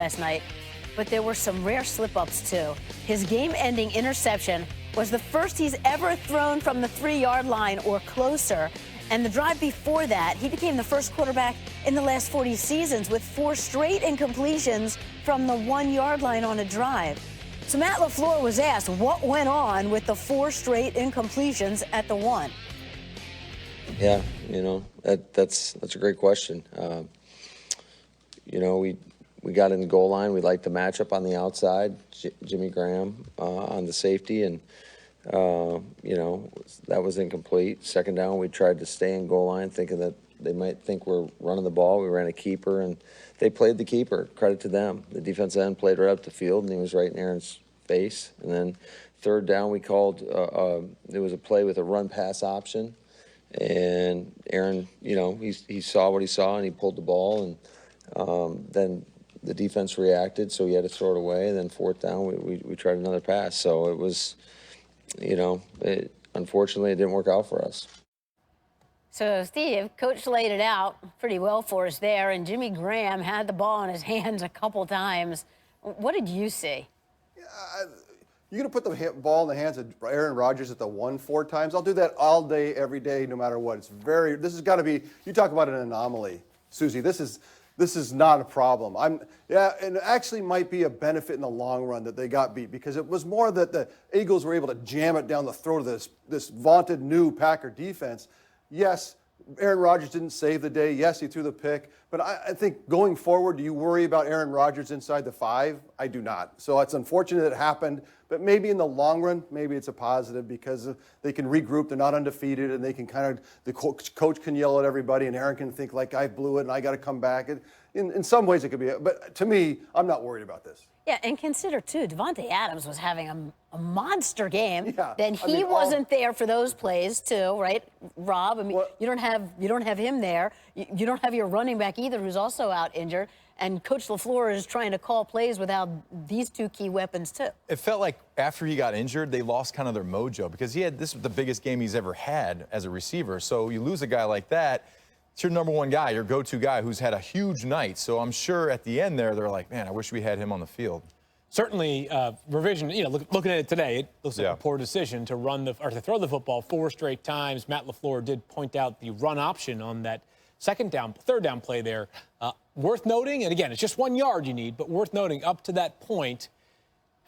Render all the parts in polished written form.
last night, but there were some rare slip-ups too. His game-ending interception was the first he's ever thrown from the 3-yard line or closer. And the drive before that, he became the first quarterback in the last 40 seasons with 4 straight incompletions from the 1-yard line on a drive. So Matt LaFleur was asked what went on with the 4 straight incompletions at the 1. Yeah, that's a great question. We got in the goal line. We liked the matchup on the outside, Jimmy Graham on the safety, and that was incomplete. Second down, we tried to stay in goal line, thinking that they might think we're running the ball. We ran a keeper, and they played the keeper. Credit to them. The defensive end played right up the field, and he was right in Aaron's face. And then third down, we called. There was a play with a run-pass option, and Aaron, he saw what he saw, and he pulled the ball, and then the defense reacted, so he had to throw it away. And then fourth down, we tried another pass. So it was, unfortunately, it didn't work out for us. So, Steve, Coach laid it out pretty well for us there, and Jimmy Graham had the ball in his hands a couple times. What did you see? You're going to put the ball in the hands of Aaron Rodgers at the 1 4 times? I'll do that all day, every day, no matter what. This has got to be, you talk about an anomaly, Susie. This is not a problem. And it actually might be a benefit in the long run that they got beat, because it was more that the Eagles were able to jam it down the throat of this vaunted new Packer defense. Yes, Aaron Rodgers didn't save the day. Yes, he threw the pick. But I think going forward, do you worry about Aaron Rodgers inside the 5? I do not. So it's unfortunate it happened. But maybe in the long run, maybe it's a positive, because they can regroup. They're not undefeated, and they can the coach can yell at everybody, and Aaron can think, like, I blew it and I got to come back. In some ways it could be. But to me, I'm not worried about this. Yeah, and consider, too, Devontae Adams was having a monster game. Yeah, then he wasn't there for those plays, too, right, Rob? I mean, you don't have him there. You don't have your running back either, who's also out injured. And Coach LaFleur is trying to call plays without these 2 key weapons, too. It felt like after he got injured, they lost kind of their mojo, because this was the biggest game he's ever had as a receiver. So you lose a guy like that, it's your number 1 guy, your go-to guy who's had a huge night. So I'm sure at the end there, they're like, man, I wish we had him on the field. Certainly, revision, looking at it today, it looks like a poor decision to throw the football 4 straight times. Matt LaFleur did point out the run option on that third down play there. Worth noting, and again, it's just 1 yard you need, but worth noting, up to that point,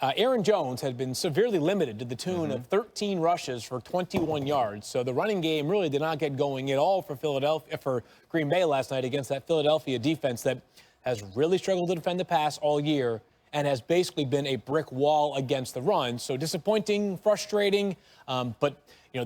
Aaron Jones had been severely limited to the tune of 13 rushes for 21 yards. So the running game really did not get going at all for Green Bay last night against that Philadelphia defense that has really struggled to defend the pass all year and has basically been a brick wall against the run. So disappointing, frustrating, but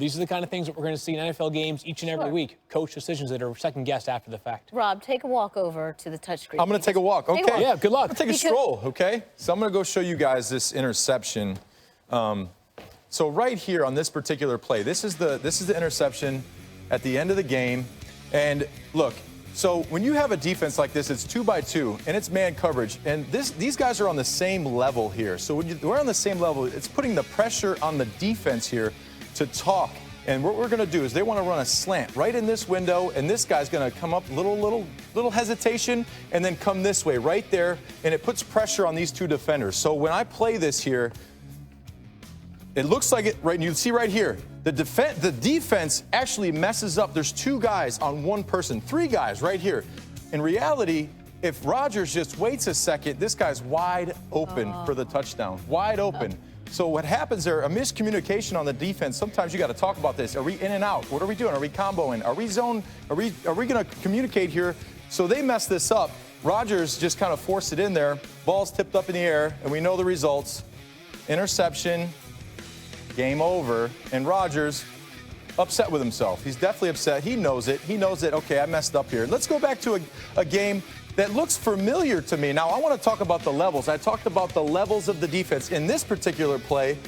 these are the kind of things that we're going to see in NFL games each and every week. Coach decisions that are second-guessed after the fact. Rob, take a walk over to the touchscreen. I'm going to take a walk. Okay. Yeah, good luck. I'm going to take a stroll, okay? So I'm going to go show you guys this interception. So right here on this particular play, this is the interception at the end of the game. And look, so when you have a defense like this, it's 2 by 2, and it's man coverage. And these guys are on the same level here. So when we're on the same level, it's putting the pressure on the defense here to talk. And what we're going to do is they want to run a slant right in this window, and this guy's going to come up, little hesitation, and then come this way right there, and it puts pressure on these 2 defenders. So when I play this here, it looks like it, right? And you see right here, the defense actually messes up. There's 2 guys on 1 person, 3 guys right here. In reality, if Rodgers just waits a second, this guy's wide open for the touchdown, wide open. So what happens there, a miscommunication on the defense, sometimes you got to talk about this. Are we in and out? What are we doing? Are we comboing? Are we zone? Are we going to communicate here? So they mess this up. Rodgers just kind of forced it in there. Ball's tipped up in the air, and we know the results. Interception, game over, and Rodgers upset with himself. He's definitely upset. He knows it. He knows that, okay, I messed up here. Let's go back to a game that looks familiar to me. Now, I want to talk about the levels. I talked about the levels of the defense. In this particular play,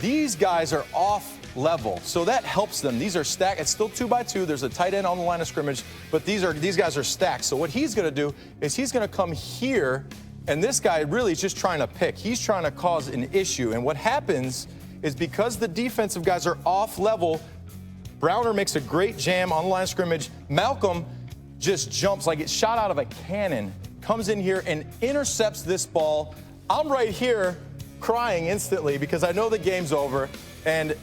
these guys are off level, so that helps them. These are stacked. It's still 2 by 2. There's a tight end on the line of scrimmage, but these guys are stacked. So what he's going to do is he's going to come here, and this guy really is just trying to pick. He's trying to cause an issue, and what happens is because the defensive guys are off level, Browner makes a great jam on the line of scrimmage. Malcolm just jumps like it's shot out of a cannon, comes in here and intercepts this ball. I'm right here crying instantly because I know the game's over. And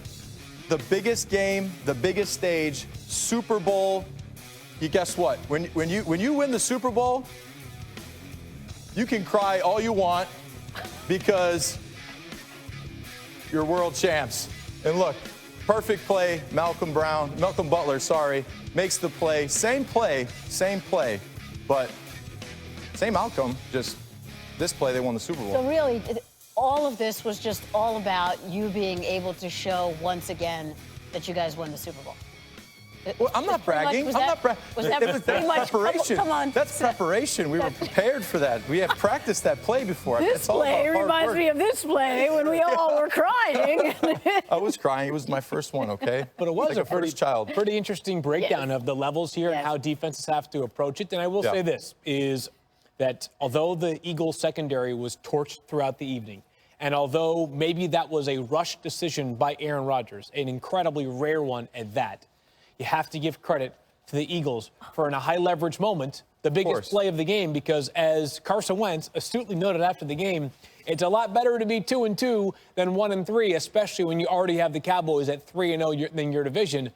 the biggest game, the biggest stage, Super Bowl, guess what? When you win the Super Bowl, you can cry all you want because you're world champs. And look, perfect play, Malcolm Butler, makes the play. Same play, but same outcome, just this play, they won the Super Bowl. So really, all of this was just all about you being able to show once again that you guys won the Super Bowl. Well, I'm not bragging. Was that pretty much preparation? Come on. That's preparation. We were prepared for that. We have practiced that play before. This play reminds me of this play when we all were crying. I was crying. It was my first one, okay? But it was like a first child. Pretty interesting breakdown of the levels here and how defenses have to approach it. And I will say this, is that although the Eagles secondary was torched throughout the evening, and although maybe that was a rushed decision by Aaron Rodgers, an incredibly rare one at that, you have to give credit to the Eagles for, in a high-leverage moment, the biggest play of the game, because as Carson Wentz astutely noted after the game, it's a lot better to be 2-2 than 1-3, especially when you already have the Cowboys at 3-0 in your division.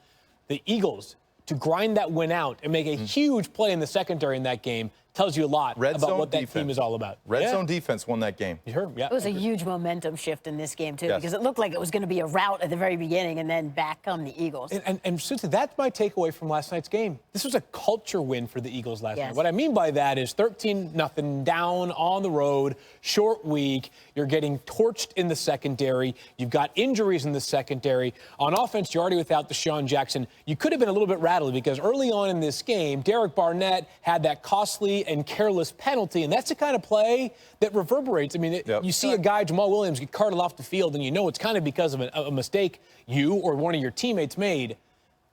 The Eagles, to grind that win out and make a huge play in the secondary in that game, tells you a lot about what that team is all about. Red zone defense won that game. You heard? Yeah. It was a huge momentum shift in this game, too, because it looked like it was going to be a rout at the very beginning, and then back come the Eagles. And Susan, that's my takeaway from last night's game. This was a culture win for the Eagles last night. What I mean by that is 13-0 down on the road, short week. You're getting torched in the secondary. You've got injuries in the secondary. On offense, you're already without Deshaun Jackson. You could have been a little bit rattled because early on in this game, Derek Barnett had that costly and careless penalty, and that's the kind of play that reverberates. I mean, you see a guy, Jamal Williams, get carted off the field, and you know it's kind of because of a mistake you or one of your teammates made.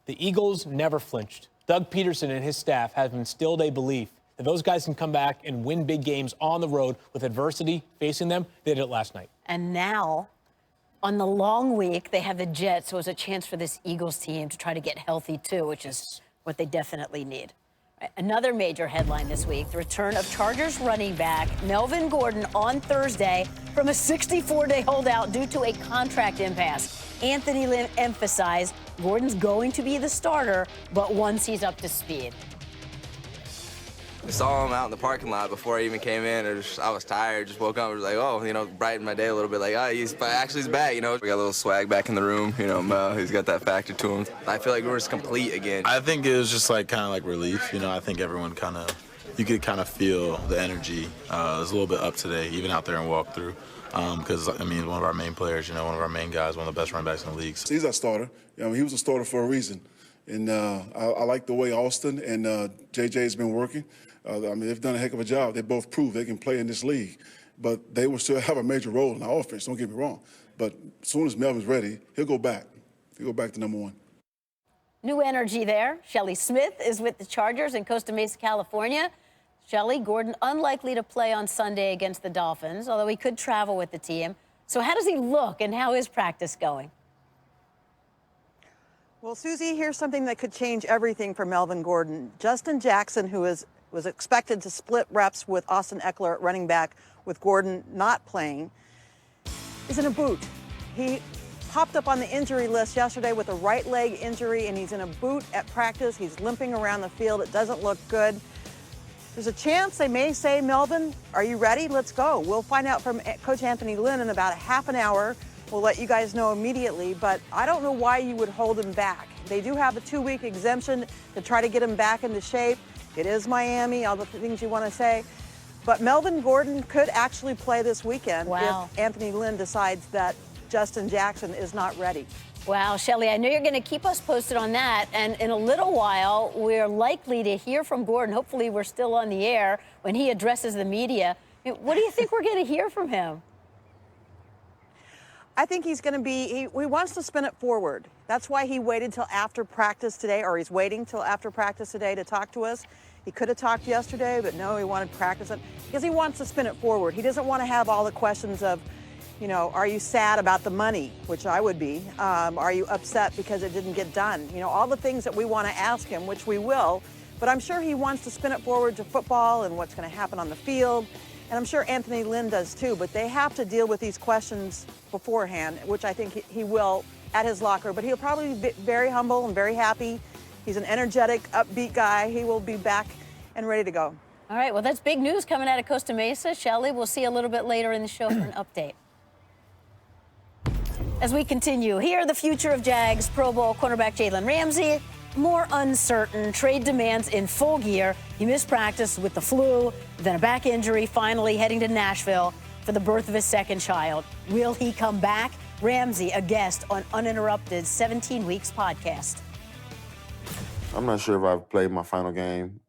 The Eagles never flinched. Doug Peterson and his staff have instilled a belief that those guys can come back and win big games on the road with adversity facing them. They did it last night. And now, on the long week, they have the Jets, so it's a chance for this Eagles team to try to get healthy, too, which is what they definitely need. Another major headline this week, the return of Chargers running back Melvin Gordon on Thursday from a 64-day holdout due to a contract impasse. Anthony Lynn emphasized Gordon's going to be the starter, but once he's up to speed. I saw him out in the parking lot before I even came in. I was tired, just woke up and was like, oh, brightened my day a little bit. Like, he's back. We got a little swag back in the room. He's got that factor to him. I feel like we're just complete again. I think it was just kind of relief. I think everyone you could kind of feel the energy. It was a little bit up today, even out there in walkthrough. Because, one of our main players, one of our main guys, one of the best running backs in the league. He's our starter. He was a starter for a reason. And I like the way Austin and JJ's been working. They've done a heck of a job. They both prove they can play in this league. But they will still have a major role in our offense, don't get me wrong. But as soon as Melvin's ready, he'll go back. He'll go back to number one. New energy there. Shelley Smith is with the Chargers in Costa Mesa, California. Shelley, Gordon unlikely to play on Sunday against the Dolphins, although he could travel with the team. So how does he look and how is practice going? Well, Susie, here's something that could change everything for Melvin Gordon. Justin Jackson, who was expected to split reps with Austin Eckler at running back, with Gordon not playing, is in a boot. He popped up on the injury list yesterday with a right leg injury, and he's in a boot at practice. He's limping around the field. It doesn't look good. There's a chance they may say, Melvin, are you ready? Let's go. We'll find out from Coach Anthony Lynn in about a half an hour. We'll let you guys know immediately, but I don't know why you would hold him back. They do have a 2-week exemption to try to get him back into shape. It is Miami, all the things you want to say. But Melvin Gordon could actually play this weekend if Anthony Lynn decides that Justin Jackson is not ready. Wow, Shelley, I know you're going to keep us posted on that. And in a little while, we're likely to hear from Gordon. Hopefully, we're still on the air when he addresses the media. What do you think we're going to hear from him? I think he's going to be, he wants to spin it forward. That's why he waited till after practice today, or he's waiting till after practice today to talk to us. He could have talked yesterday, but no, he wanted practice because he wants to spin it forward. He doesn't want to have all the questions of, are you sad about the money, which I would be? Are you upset because it didn't get done? All the things that we want to ask him, which we will, But I'm sure he wants to spin it forward to football and what's going to happen on the field. And I'm sure Anthony Lynn does too, but they have to deal with these questions beforehand, which I think he will at his locker. But he'll probably be very humble and very happy. He's an energetic, upbeat guy. He will be back and ready to go. All right, well, that's big news coming out of Costa Mesa. Shelley, we'll see you a little bit later in the show for an update. As we continue, here the future of Jags Pro Bowl cornerback Jalen Ramsey. More uncertain, trade demands in full gear. He missed practice with the flu, then a back injury, finally heading to Nashville for the birth of his second child. Will he come back? Ramsey, a guest on Uninterrupted 17 Weeks podcast. I'm not sure if I've played my final game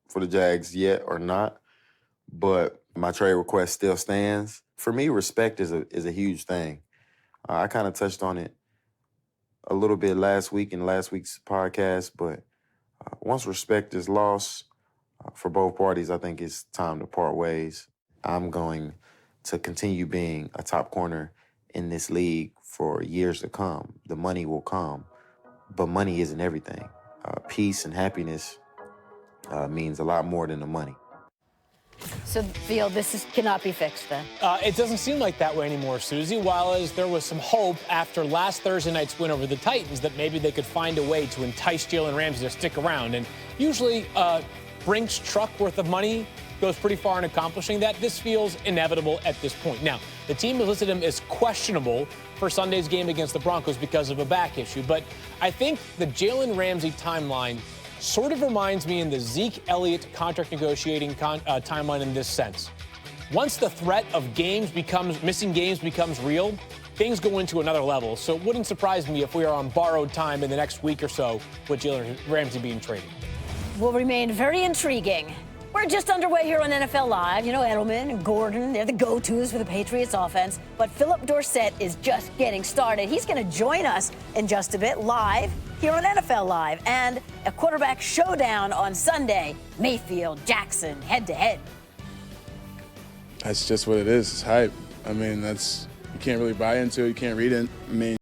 for the Jags yet or not, but my trade request still stands. For me, respect is a huge thing. I kind of touched on it a little bit last week in last week's podcast, but once respect is lost for both parties, I think it's time to part ways. I'm going to continue being a top corner in this league for years to come. The money will come, but money isn't everything. Peace and happiness means a lot more than the money. So, Field, this cannot be fixed then? It doesn't seem like that way anymore, Susie, while as there was some hope after last Thursday night's win over the Titans that maybe they could find a way to entice Jalen Ramsey to stick around. And usually Brink's truck worth of money goes pretty far in accomplishing that. This feels inevitable at this point. Now, the team has listed him as questionable for Sunday's game against the Broncos because of a back issue. But I think the Jalen Ramsey timeline sort of reminds me in the Zeke Elliott contract negotiating timeline in this sense. Once the threat of missing games becomes real, things go into another level. So it wouldn't surprise me if we are on borrowed time in the next week or so with Jalen Ramsey being traded. Will remain very intriguing. We're just underway here on NFL Live. You know, Edelman and Gordon, they're the go-tos for the Patriots offense. But Philip Dorsett is just getting started. He's going to join us in just a bit live here on NFL Live. And a quarterback showdown on Sunday. Mayfield, Jackson, head-to-head. That's just what it is. It's hype. I mean, you can't really buy into it. You can't read it. I mean,